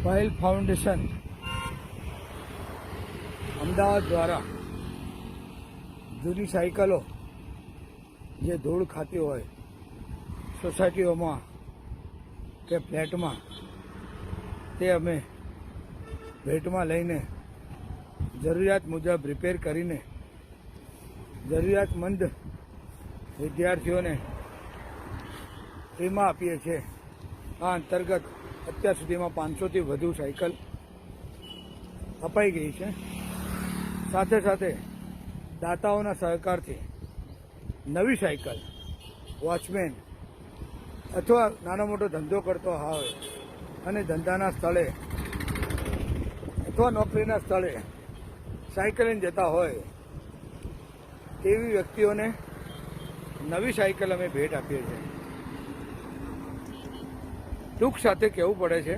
પહેલ ફાઉન્ડેશન અમદાવાદ દ્વારા જૂની સાયકલો જે ધૂળ ખાતી હોય સોસાયટીઓમાં કે ફ્લેટમાં, તે અમે ભેટમાં લઈને જરૂરિયાત મુજબ રિપેર કરીને જરૂરિયાતમંદ વિદ્યાર્થીઓને ફ્રીમાં આપીએ છીએ. આ અંતર્ગત અત્યાર સુધીમાં 500થી વધુ સાયકલ અપાઈ ગઈ છે. સાથે સાથે દાતાઓના સહકારથી નવી સાયકલ વોચમેન અથવા નાનો મોટો ધંધો કરતો હોય અને ધંધાના સ્થળે અથવા નોકરીના સ્થળે સાયકલ લઈને જતા હોય તેવી વ્યક્તિઓને નવી સાયકલ અમે ભેટ આપીએ છીએ. દુઃખ સાથે કહેવું પડે છે